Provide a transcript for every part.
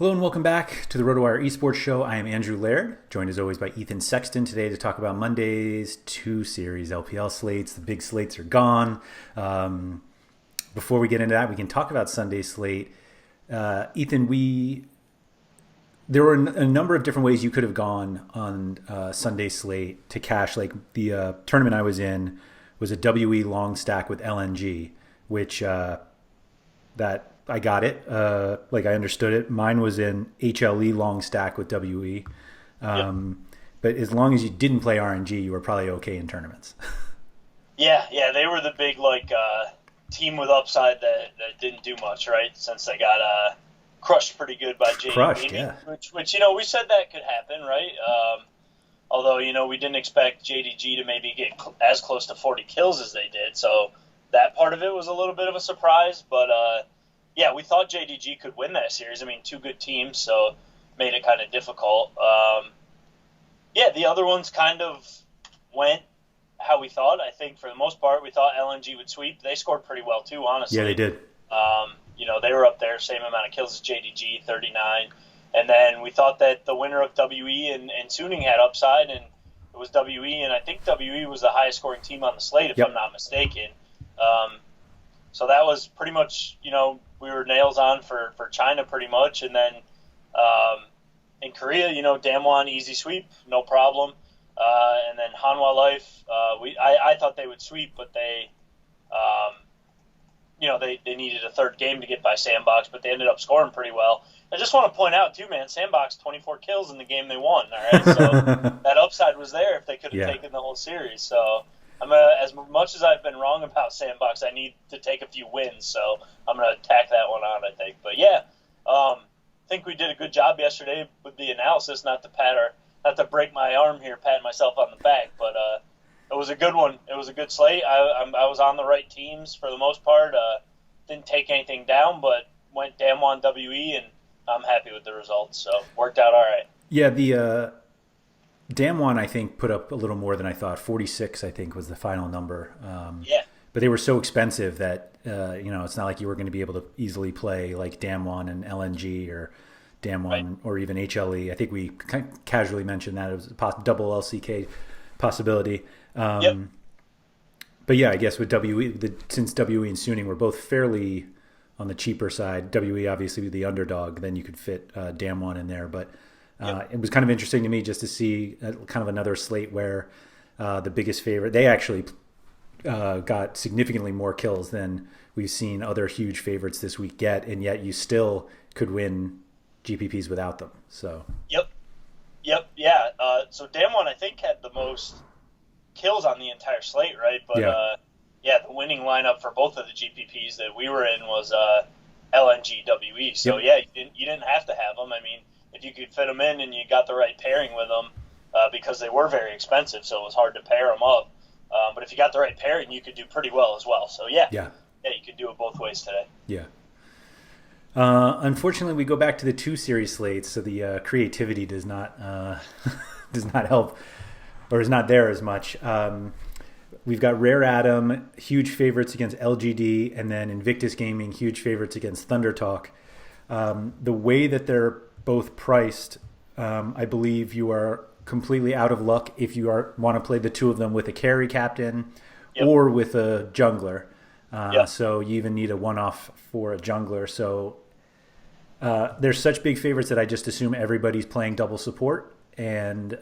Hello and welcome back to the RotoWire Esports Show. I am Andrew Laird, joined as always by Ethan Sexton today to talk about Monday's two series LPL slates. The big slates are gone. Before we get into that, we can talk about Sunday's slate. Ethan, there were a number of different ways you could have gone on Sunday's slate to cash. Like the tournament I was in was a WE long stack with LNG, which that I got it. Like I understood it. Mine was in HLE long stack with WE. But as long as you didn't play RNG, you were probably okay in tournaments. Yeah, they were the big team with upside that didn't do much, right? Since they got crushed pretty good by JD. Crushed, yeah. Which we said that could happen, right? Although we didn't expect JDG to maybe get as close to 40 kills as they did, so that part of it was a little bit of a surprise. But yeah, we thought JDG could win that series. I mean, two good teams, so made it kind of difficult. Yeah, the other ones kind of went how we thought. I think for the most part, we thought LNG would sweep. They scored pretty well too, honestly. Yeah, they did. They were up there, same amount of kills as JDG, 39. And then we thought that the winner of WE and Suning had upside, and it was WE, and I think WE was the highest scoring team on the slate, if I'm not mistaken. So that was pretty much, we were nails on for China pretty much. And then in Korea, Damwon, easy sweep, no problem. And then Hanwha Life, I thought they would sweep, but they needed a third game to get by Sandbox, but they ended up scoring pretty well. I just want to point out, too, man, Sandbox, 24 kills in the game they won, all right? So that upside was there if they could have taken the whole series. So as much as I've been wrong about Sandbox, I need to take a few wins, so I'm going to tack that one on, I think. But, yeah, I think we did a good job yesterday with the analysis, not to break my arm here, patting myself on the back, but it was a good one. It was a good slate. I was on the right teams for the most part. Didn't take anything down, but went Damwon WE, and I'm happy with the results. So worked out all right. Yeah, the Damwon, I think, put up a little more than I thought. 46, I think, was the final number. But they were so expensive that, it's not like you were going to be able to easily play like Damwon and LNG or Damwon or even HLE. I think we casually mentioned that it was a double LCK possibility. But yeah, I guess with WE, since WE and Suning were both fairly on the cheaper side, WE obviously the underdog, then you could fit Damwon in there. But it was kind of interesting to me just to see kind of another slate where the biggest favorite, they actually got significantly more kills than we've seen other huge favorites this week get, and yet you still could win GPPs without them. So yeah. So Damwon, I think, had the most kills on the entire slate, right? But the winning lineup for both of the GPPs that we were in was LNG WE. So you didn't have to have them. I mean, if you could fit them in and you got the right pairing with them, because they were very expensive, so it was hard to pair them up. But if you got the right pairing, you could do pretty well as well. So you could do it both ways today. Yeah. Unfortunately, we go back to the two series slates, so the creativity does not help, or is not there as much. We've got Rare Atom, huge favorites against LGD, and then Invictus Gaming, huge favorites against Thunder Talk. The way that they're both priced, I believe you are completely out of luck if you want to play the two of them with a carry captain or with a jungler. So you even need a one-off for a jungler. So they're such big favorites that I just assume everybody's playing double support, and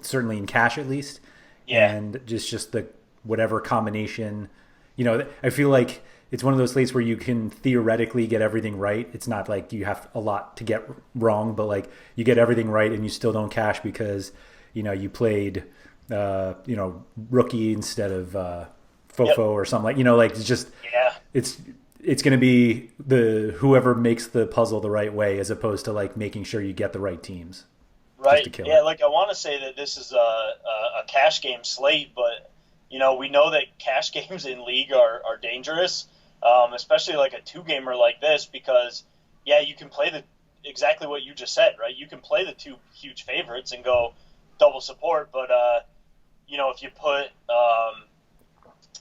certainly in cash at least. And just the whatever combination, I feel like it's one of those slates where you can theoretically get everything right. It's not like you have a lot to get wrong, but like you get everything right and you still don't cash because, you played, rookie instead of Fofo or something it's just, it's going to be whoever makes the puzzle the right way as opposed to like making sure you get the right teams. Right. Yeah. Like I want to say that this is a cash game slate, but we know that cash games in League are dangerous, especially like a two gamer like this, because you can play exactly what you just said, right? You can play the two huge favorites and go double support, but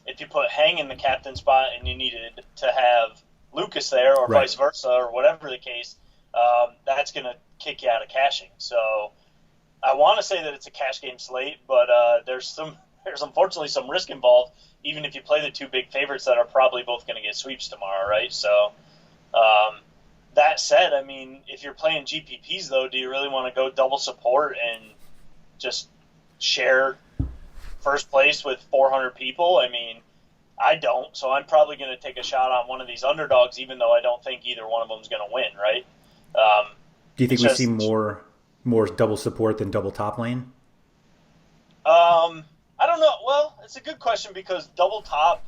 if you put Hang in the captain spot and you needed to have Lucas there, or vice versa, or whatever the case, that's going to kick you out of cashing. So I want to say that it's a cash game slate, but there's unfortunately some risk involved, even if you play the two big favorites that are probably both going to get sweeps tomorrow, right? So that said, I mean, if you're playing GPPs, though, do you really want to go double support and just share first place with 400 people? I mean, I don't, so I'm probably going to take a shot on one of these underdogs, even though I don't think either one of them is going to win, right? Do you think we see more double support than double top lane? I don't know. Well, it's a good question because double top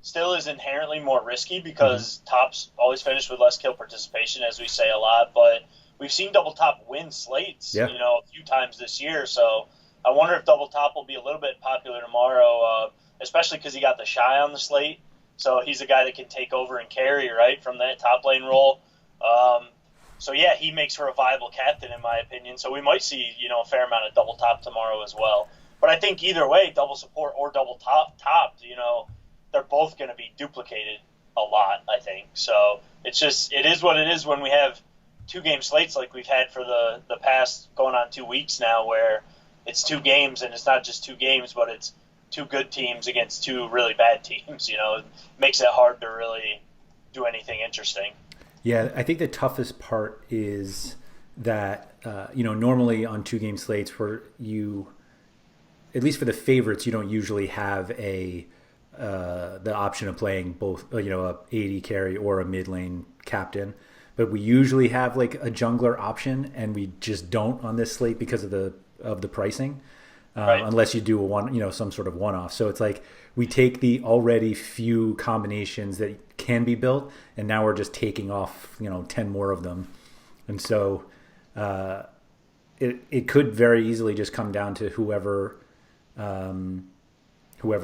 still is inherently more risky because tops always finish with less kill participation, as we say a lot. But we've seen double top win slates, a few times this year. So I wonder if double top will be a little bit popular tomorrow, especially because he got the Shy on the slate. So he's a guy that can take over and carry, right, from that top lane role. So, yeah, he makes for a viable captain, in my opinion. So we might see, a fair amount of double top tomorrow as well. But I think either way, double support or double top, they're both going to be duplicated a lot, I think. So it is what it is when we have 2-game slates like we've had for the past going on 2 weeks now, where it's 2 games and it's not just 2 games, but it's 2 good teams against 2 really bad teams. It makes it hard to really do anything interesting. Yeah, I think the toughest part is that, normally on 2-game slates where at least for the favorites, you don't usually have the option of playing both, a AD carry or a mid lane captain. But we usually have like a jungler option, and we just don't on this slate because of the pricing, right. Unless you do some sort of one-off. So it's like we take the already few combinations that can be built, and now we're just taking off 10 more of them, and so it could very easily just come down to whoever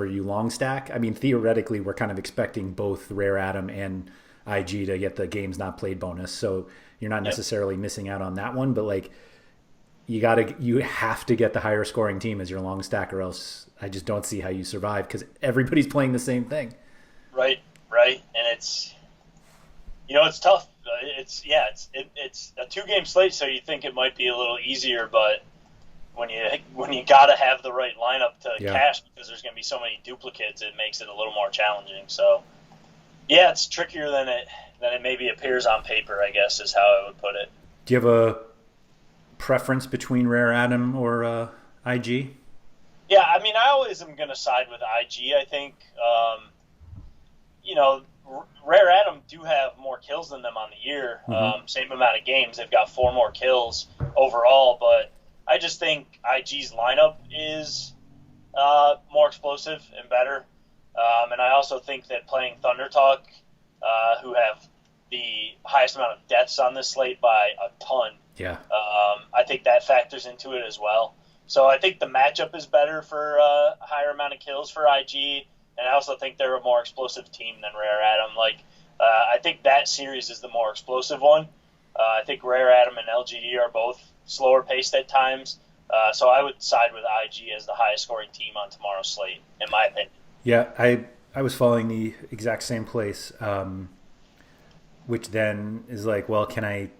you long stack. I mean, theoretically, we're kind of expecting both Rare Atom and IG to get the games not played bonus, so you're not necessarily missing out on that one. But like, you have to get the higher scoring team as your long stack, or else I just don't see how you survive because everybody's playing the same thing. Right, and it's tough. It's a 2-game slate, so you think it might be a little easier, but when you gotta have the right lineup to cash because there's gonna be so many duplicates, it makes it a little more challenging. So yeah, it's trickier than it maybe appears on paper, I guess, is how I would put it. Do you have a preference between Rare Atom or IG? Yeah, I mean, I always am going to side with IG. I think, Rare Atom do have more kills than them on the year. Same amount of games. They've got 4 more kills overall, but I just think IG's lineup is more explosive and better. And I also think that playing Thunder Talk, who have the highest amount of deaths on this slate by a ton, I think that factors into it as well. So I think the matchup is better for a higher amount of kills for IG, and I also think they're a more explosive team than Rare Atom. I think that series is the more explosive one. I think Rare Atom and LGD are both slower paced at times, so I would side with IG as the highest scoring team on tomorrow's slate, in my opinion. Yeah, I was following the exact same place, which then is like, well, can I,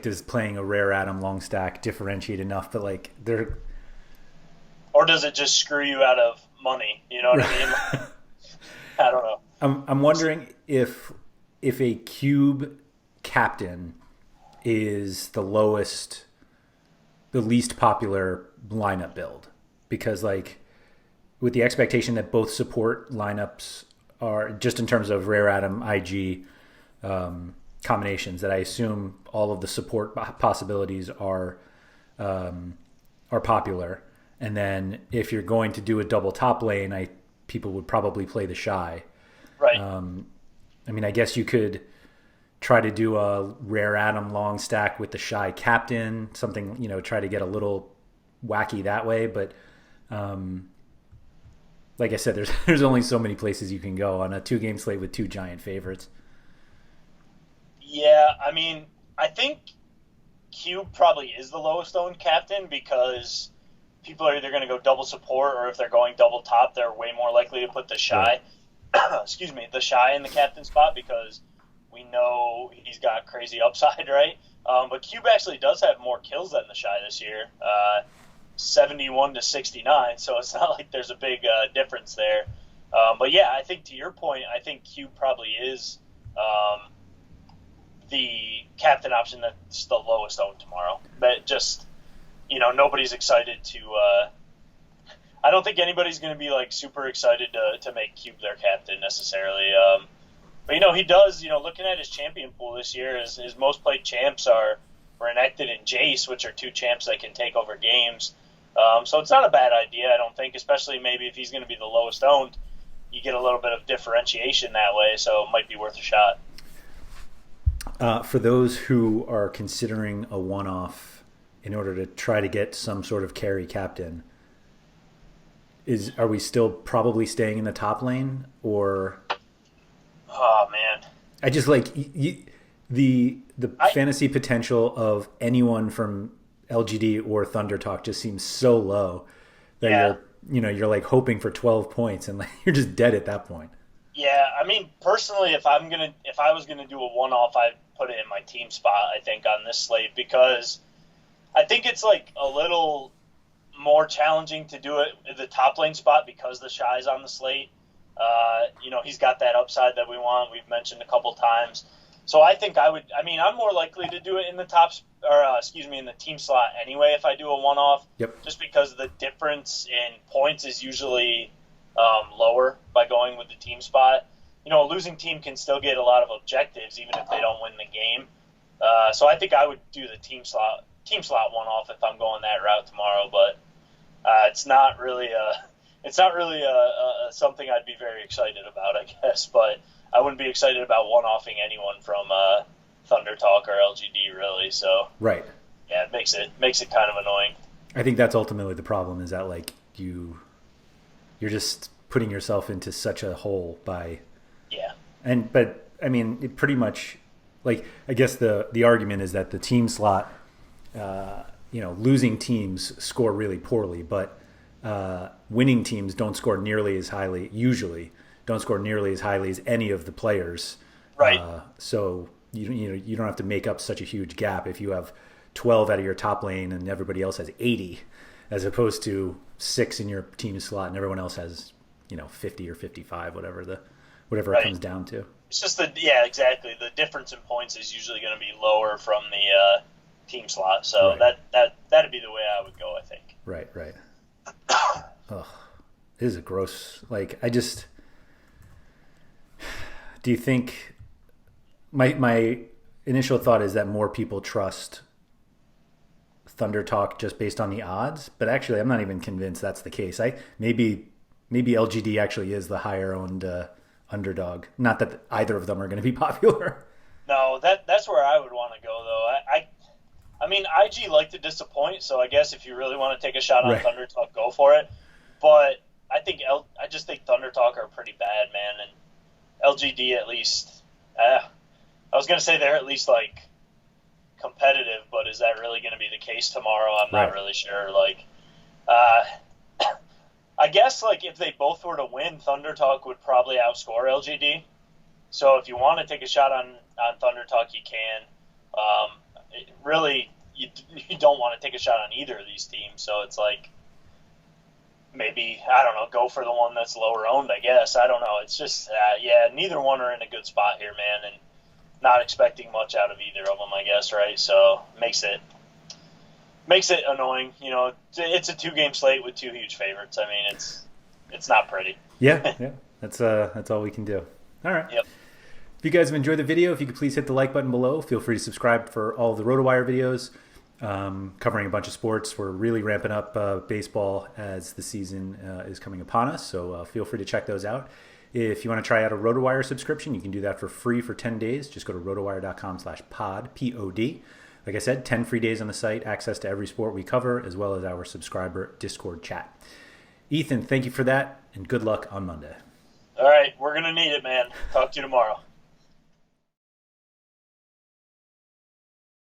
does playing a Rare Atom long stack differentiate enough that they're... Or does it just screw you out of money? You know what I mean? I don't know. I'm wondering if a cube captain is the least popular lineup build, because with the expectation that both support lineups are, just in terms of Rare Atom IG combinations, that I assume all of the support possibilities are popular. And then if you're going to do a double top lane, people would probably play the Shy. Right. I mean, I guess you could try to do a Rare Atom long stack with the Shy captain, something, try to get a little wacky that way. But like I said, there's only so many places you can go on a 2-game slate with 2 giant favorites. Yeah, I mean, I think Cube probably is the lowest owned captain because people are either going to go double support, or if they're going double top, they're way more likely to put the Shy, the Shy in the captain spot, because We know he's got crazy upside, right? But Cube actually does have more kills than the Shy this year, 71 to 69. So it's not like there's a big difference there. But yeah, I think to your point, I think Cube probably is the captain option that's the lowest owned tomorrow. But just, nobody's excited to. I don't think anybody's going to be like super excited to make Cube their captain necessarily. But he does. Looking at his champion pool this year, his most played champs are Renekton and Jace, which are two champs that can take over games. So it's not a bad idea, I don't think, especially maybe if he's going to be the lowest owned. You get a little bit of differentiation that way, so it might be worth a shot. For those who are considering a one-off in order to try to get some sort of carry captain, are we still probably staying in the top lane, or? Oh man, I just like the fantasy potential of anyone from LGD or Thunder Talk just seems so low that you're like hoping for 12 points and like you're just dead at that point. Yeah, I mean, personally, if I was gonna do a one-off, I'd put it in my team spot. I think on this slate because I think it's like a little more challenging to do it in the top lane spot because the Shy's on the slate. He's got that upside that we want. We've mentioned a couple times. So I think I'm more likely to do it in the in the team slot anyway if I do a one-off. Yep. Just because the difference in points is usually lower by going with the team spot. A losing team can still get a lot of objectives even if they don't win the game. So I think I would do the team slot one-off if I'm going that route tomorrow. But it's not really something I'd be very excited about, I guess. But I wouldn't be excited about one-offing anyone from Thunder Talk or LGD, really. So right, yeah, it makes it kind of annoying. I think that's ultimately the problem is that like you're just putting yourself into such a hole by but I mean it pretty much like I guess the argument is that the team slot losing teams score really poorly, but winning teams don't score nearly as highly as any of the players. Right. So you don't have to make up such a huge gap if you have 12 out of your top lane and everybody else has 80, as opposed to 6 in your team slot and everyone else has 50 or 55, whatever it comes down to. It's just exactly. The difference in points is usually going to be lower from the team slot. So that'd be the way I would go, I think. Right. Oh, it is a gross. Like do you think my initial thought is that more people trust Thunder Talk just based on the odds, but actually I'm not even convinced that's the case. Maybe LGD actually is the higher owned underdog. Not that either of them are going to be popular. No, that's where I would want to go though. I mean, IG like to disappoint, so I guess if you really want to take a shot on Thunder Talk, go for it. But I just think Thunder Talk are pretty bad, man, and LGD at least. I was going to say they're at least like competitive, but is that really going to be the case tomorrow? I'm not really sure. Like, I guess like if they both were to win, Thunder Talk would probably outscore LGD. So if you want to take a shot on Thunder Talk, you can. Really, you don't want to take a shot on either of these teams. So it's like maybe, I don't know, go for the one that's lower owned, I guess. I don't know. It's just, neither one are in a good spot here, man, and not expecting much out of either of them, I guess, right? So makes it annoying. It's a 2-game slate with 2 huge favorites. I mean, it's not pretty. Yeah. That's all we can do. All right. Yep. If you guys have enjoyed the video, if you could please hit the like button below. Feel free to subscribe for all of the RotoWire videos covering a bunch of sports. We're really ramping up baseball as the season is coming upon us, so feel free to check those out. If you want to try out a RotoWire subscription, you can do that for free for 10 days. Just go to rotowire.com/pod, P-O-D. Like I said, 10 free days on the site, access to every sport we cover, as well as our subscriber Discord chat. Ethan, thank you for that, and good luck on Monday. All right, we're going to need it, man. Talk to you tomorrow.